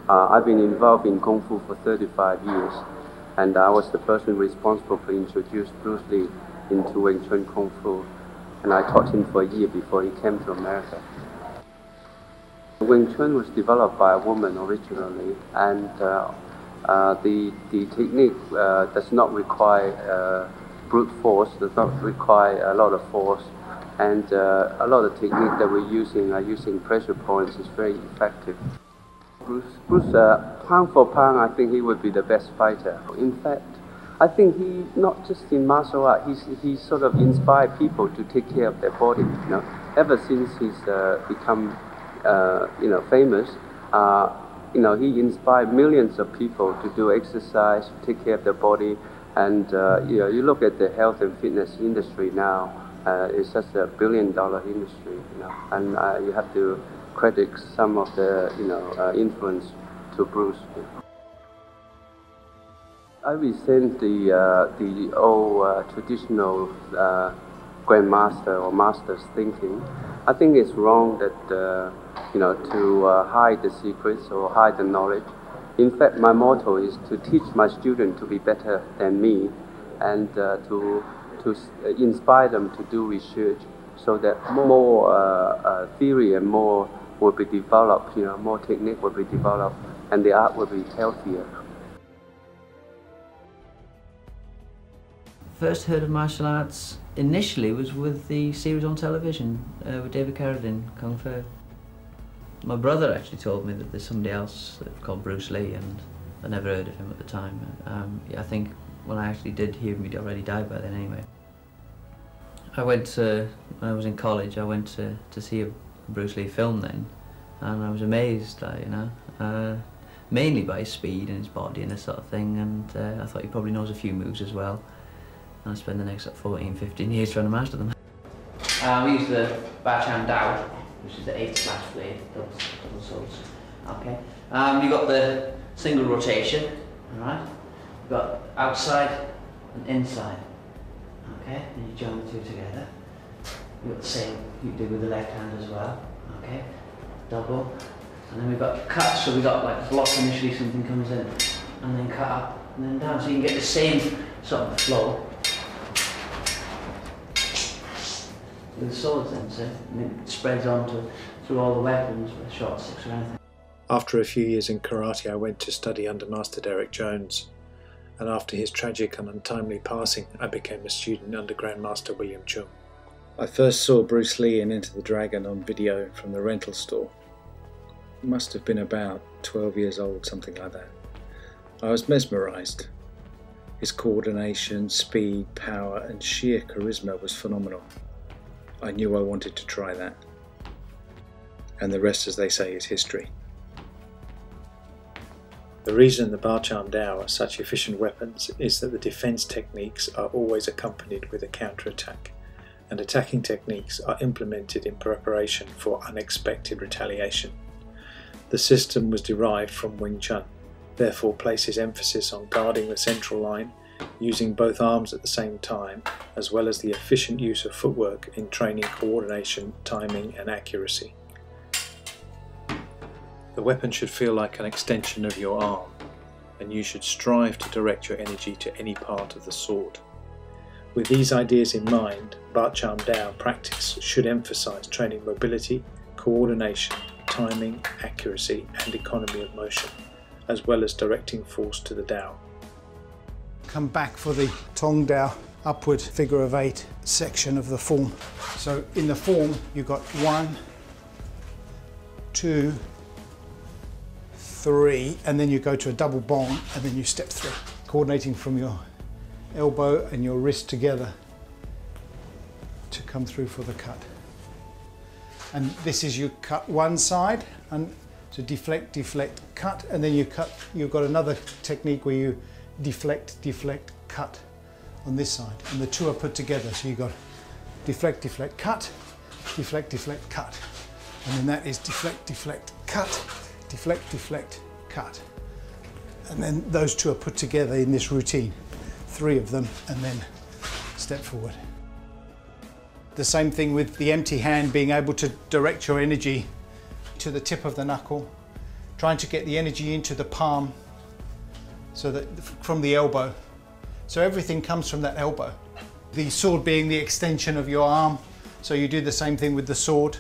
I've been involved in Kung Fu for 35 years, and I was the person responsible for introducing Bruce Lee into Wing Chun Kung Fu, and I taught him for a year before he came to America. Wing Chun was developed by a woman originally, and the technique does not require brute force, does not require a lot of force, and a lot of technique that we're using are using pressure points is very effective. Bruce, pound for pound, I think he would be the best fighter. In fact, I think he, not just in martial art, he sort of inspired people to take care of their body. You know, ever since he's become, famous, he inspired millions of people to do exercise, to take care of their body, and you look at the health and fitness industry now. It's just a billion-dollar industry, and you have to credit some of the influence to Bruce. I resent the old traditional Grandmaster or Master's thinking. I think it's wrong that to hide the secrets or hide the knowledge. In fact, my motto is to teach my students to be better than me, and to inspire them to do research, so that more theory and more will be developed, more technique will be developed, and the art will be healthier. First heard of martial arts initially was with the series on television with David Carradine, Kung Fu. My brother actually told me that there's somebody else called Bruce Lee, and I never heard of him at the time. I think when I actually did hear him, he'd already died by then anyway. When I was in college, I went to see a Bruce Lee film then, and I was amazed, mainly by his speed and his body and this sort of thing, and I thought he probably knows a few moves as well. And I spent the next 14, 15 years trying to master them. We use the Bart Dao, which is the 8 slash blade, double swords. Okay. You've got the single rotation, alright? You've got outside and inside. Okay, and you join the two together. You've got the same you do with the left hand as well. Okay, double. And then we've got cut, so we've got like block initially, something comes in, and then cut up, and then down, so you can get the same sort of flow with the swords then, so and it spreads on through all the weapons with short sticks or anything. After a few years in karate, I went to study under Master Derek Jones, and after his tragic and untimely passing, I became a student under Grandmaster William Cheung. I first saw Bruce Lee in Enter the Dragon on video from the rental store. Must have been about 12 years old, something like that. I was mesmerised. His coordination, speed, power and sheer charisma was phenomenal. I knew I wanted to try that. And the rest, as they say, is history. The reason the Bart Dao are such efficient weapons is that the defence techniques are always accompanied with a counter-attack, and attacking techniques are implemented in preparation for unexpected retaliation. The system was derived from Wing Chun, therefore places emphasis on guarding the central line, using both arms at the same time, as well as the efficient use of footwork in training coordination, timing and accuracy. The weapon should feel like an extension of your arm, and you should strive to direct your energy to any part of the sword. With these ideas in mind, Bart Dao practice should emphasize training mobility, coordination, timing, accuracy and economy of motion, as well as directing force to the Dao. Come back for the Tong Dao upward figure of 8 section of the form. So in the form you've got 1, 2, 3, and then you go to a double bong and then you step through, coordinating from your elbow and your wrist together to come through for the cut. And this is you cut one side and to deflect, deflect, cut, and then you cut. You've got another technique where you deflect, deflect, cut on this side, and the two are put together. So you've got deflect, deflect, cut, deflect, deflect, cut, and then that is deflect, deflect, cut, deflect, deflect, cut. And then those two are put together in this routine, 3 of them, and then step forward. The same thing with the empty hand, being able to direct your energy to the tip of the knuckle, trying to get the energy into the palm, so that from the elbow. So everything comes from that elbow. The sword being the extension of your arm, so you do the same thing with the sword.